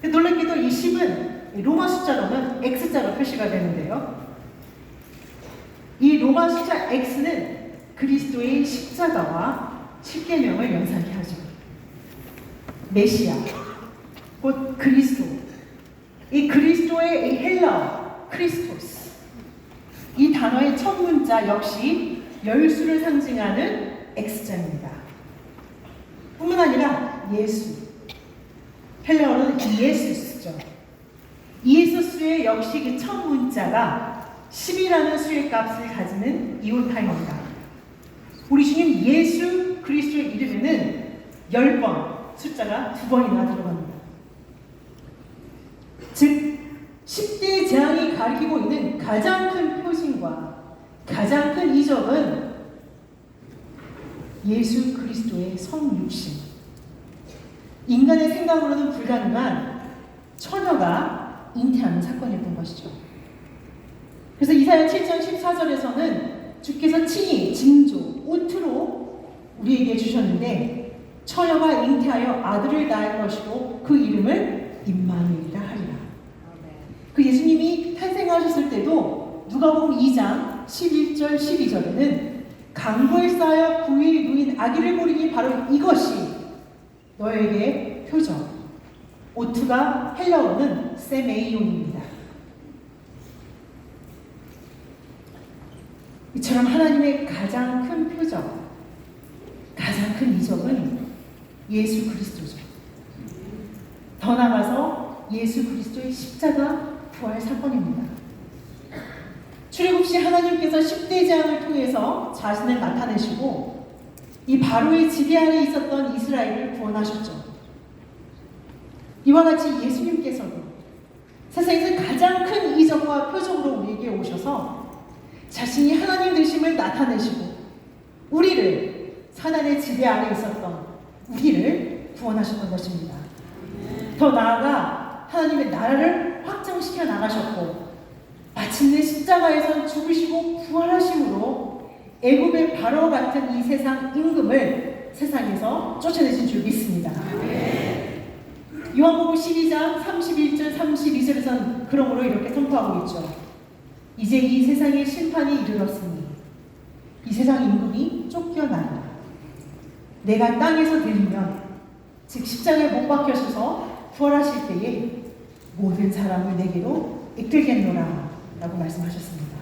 놀랍게도 이 10은 로마 숫자로는 X자로 표시가 되는데요. 이 로마 숫자 X는 그리스도의 십자가와 십계명을 연상케 하죠. 메시아, 곧 그리스도. 이 그리스도의 이 헬라어 크리스토스, 이 단어의 첫 문자 역시 열수를 상징하는 X자입니다. 뿐만 아니라 예수, 헬라어로는 이에수스죠. 이에수스의 역시 그 첫 문자가 10이라는 수의 값을 가지는 이오타입니다. 우리 주님 예수 그리스도의 이름에는 10번, 숫자가 2번이나 들어갑니다. 즉 10대의 재앙이 가리키고 있는 가장 큰 표징과 가장 큰 이적은 예수 그리스도의 성육신, 인간의 생각으로는 불가능한 처녀가 잉태하는 사건이었던 것이죠. 그래서 이사야 7장 14절에서는 주께서 친히 징조, 오투로 우리에게 주셨는데 처녀가 잉태하여 아들을 낳을 것이고 그 이름을 임마누엘이라 하리라. 그 예수님이 탄생하셨을 때도 누가복음 2장 11절 12절에는 강보에 쌓여 9일 누인 아기를 보리니 바로 이것이 너에게 표적. 오투가 헬라어는 세메이온입니다. 이처럼 하나님의 가장 큰 표적, 가장 큰 이적은 예수 그리스도죠. 더 나아가서 예수 그리스도의 십자가 부활 사건입니다. 출애굽 시 하나님께서 10대 재앙을 통해서 자신을 나타내시고 이 바로의 지배 아래 있었던 이스라엘을 구원하셨죠. 이와 같이 예수님께서도 세상에서 가장 큰 이적과 표적으로 우리에게 오셔서 자신이 하나님 되심을 나타내시고 우리를 사단의 지배 아래 있었던 우리를 구원하셨던 것입니다. 더 나아가 하나님의 나라를 확장시켜 나가셨고 마침내 십자가에서 죽으시고 부활하심으로 애굽의 바로 같은 이 세상 임금을 세상에서 쫓아내신 줄 믿습니다. 요한복음 12장 31절 32절에서는 그러므로 이렇게 선포하고 있죠. 이제 이 세상의 심판이 이르렀으니 이 세상 임금이 쫓겨나리라. 내가 땅에서 들리면 즉 십자가에 못 박혀셔서 부활하실 때에 모든 사람을 내게로 이끌겠노라 라고 말씀하셨습니다.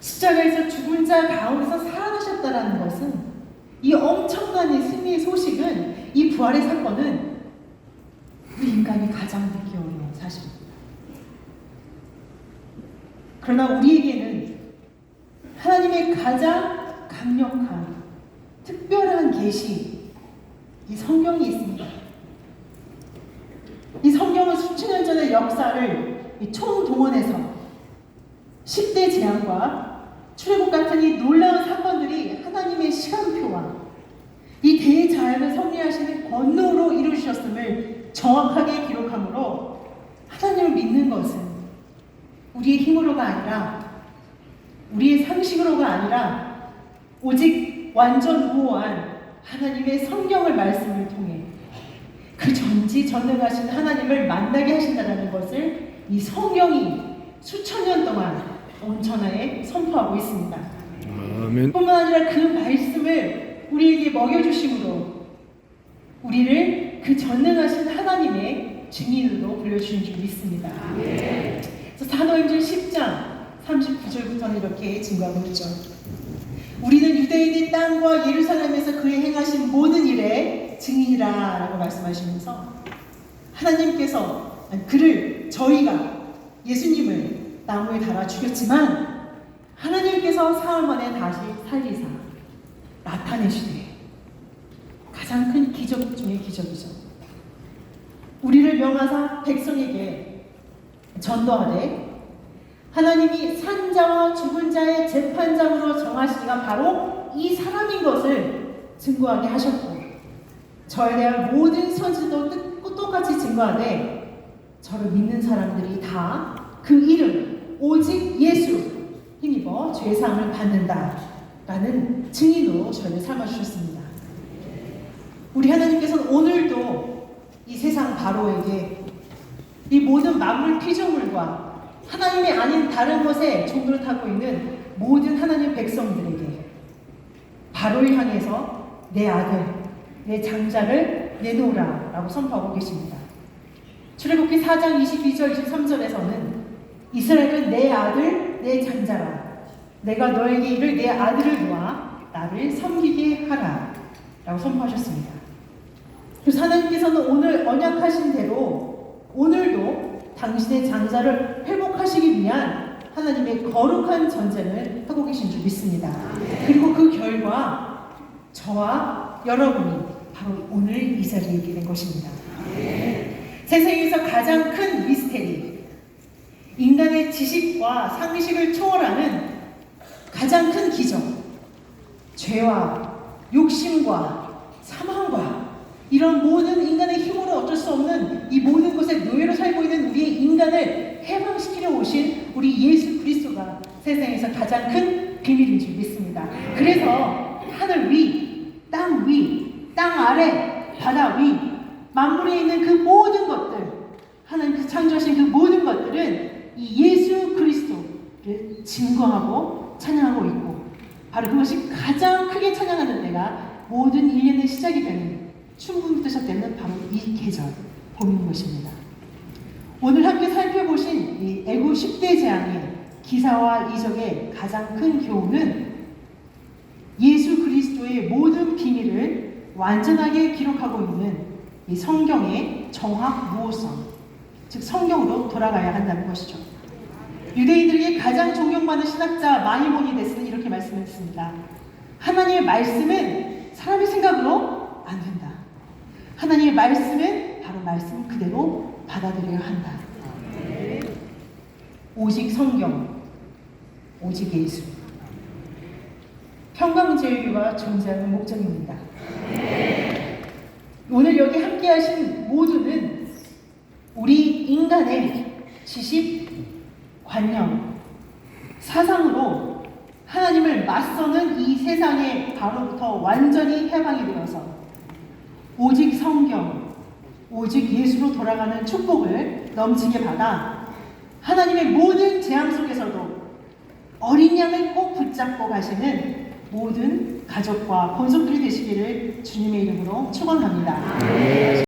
십자가에서 죽은 자 가운데서 살아나셨다는 것은 이 엄청난 이 승리의 소식은 이 부활의 사건은 우리 인간이 가장 듣기 어려운 사실입니다. 그러나 우리에게는 하나님의 가장 강력한 특별한 계시, 이 성경이 있습니다. 이 성경은 수천 년 전의 역사를 총동원해서 10대 재앙과 출애굽 같은 이 놀라운 사건들이 하나님의 시간표와 이 대자연을 섭리하시는 권능으로 이루셨음을 정확하게 기록하므로 하나님을 믿는 것은 우리의 힘으로가 아니라 우리의 상식으로가 아니라 오직 완전 무오한 하나님의 성경을 말씀을 통해 그 전지전능하신 하나님을 만나게 하신다는 것을 이 성경이 수천 년 동안 온 천하에 선포하고 있습니다. 아멘. 뿐만 아니라 그 말씀을 우리에게 먹여주심으로 우리를 그 전능하신 하나님의 증인으로 불려주신 줄 믿습니다. 사도행전 10장 39절부터는 이렇게 증거하고 있죠. 우리는 유대인의 땅과 예루살렘에서 그의 행하신 모든 일에 증인이라 라고 말씀하시면서 하나님께서 저희가 예수님을 나무에 달아 죽였지만 하나님께서 사흘 만에 다시 살리사 나타내시되 가장 큰 기적 중의 기적이죠. 우리를 명하사 백성에게 전도하되 하나님이 산자와 죽은 자의 재판장으로 정하시기가 바로 이 사람인 것을 증거하게 하셨고 저에 대한 모든 선지도 똑같이 증거하되 저를 믿는 사람들이 다 그 이름 오직 예수 힘입어 죄사함을 받는다라는 증인으로 저희를 삼아주셨습니다. 우리 하나님께서는 오늘도 이 세상 바로에게 이 모든 만물 피조물과 하나님이 아닌 다른 것에 종노릇 하고 있는 모든 하나님 백성들에게 바로를 향해서 내 아들, 내 장자를 내놓으라 라고 선포하고 계십니다. 출애굽기 4장 22절 23절에서는 이스라엘은 내 아들, 내 장자라. 내가 너에게 이를 내 아들을 놓아 나를 섬기게 하라 라고 선포하셨습니다. 그래서 하나님께서는 오늘 언약하신 대로 오늘도 당신의 장자를 회복하시기 위한 하나님의 거룩한 전쟁을 하고 계신 줄 믿습니다. 그리고 그 결과 저와 여러분이 바로 오늘 이 자리에 있게 된 것입니다. 세상에서 가장 큰 미스테리, 인간의 지식과 상식을 초월하는 가장 큰 기적, 죄와 욕심과 사망과 이런 모든 인간의 힘으로 어쩔 수 없는 이 모든 것에 노예로 살고 있는 우리의 인간을 해방시키려 오신 우리 예수 그리스도가 세상에서 가장 큰 비밀인 줄 믿습니다. 그래서 하늘 위, 땅 위, 땅 아래, 바다 위, 만물에 있는 그 모든 것들, 하나님께서 창조하신 그 모든 것들은 이 예수 그리스도를 증거하고 찬양하고 있고, 바로 그것이 가장 크게 찬양하는 때가 모든 일년의 시작이 되는 춘분부터 시작되는 바로 이 계절, 봄인 것입니다. 오늘 함께 살펴보신 이 애굽 10대 재앙의 기사와 이적의 가장 큰 교훈은 예수 그리스도의 모든 비밀을 완전하게 기록하고 있는 이 성경의 정확 무호성, 즉 성경으로 돌아가야 한다는 것이죠. 유대인들에게 가장 존경받는 신학자 마이모니데스는 이렇게 말씀했습니다. 하나님의 말씀은 사람의 생각으로 안 된다. 하나님의 말씀은 바로 말씀 그대로 받아들여야 한다. 오직 성경, 오직 예수. 평강제일교가 존재하는 목적입니다. 오늘 여기 함께 하신 모두는 우리 인간의 지식, 관념, 사상으로 하나님을 맞서는 이 세상의 바로부터 완전히 해방이 되어서 오직 성경, 오직 예수로 돌아가는 축복을 넘치게 받아 하나님의 모든 재앙 속에서도 어린 양을 꼭 붙잡고 가시는 모든 가족과 권속들이 되시기를 주님의 이름으로 축원합니다.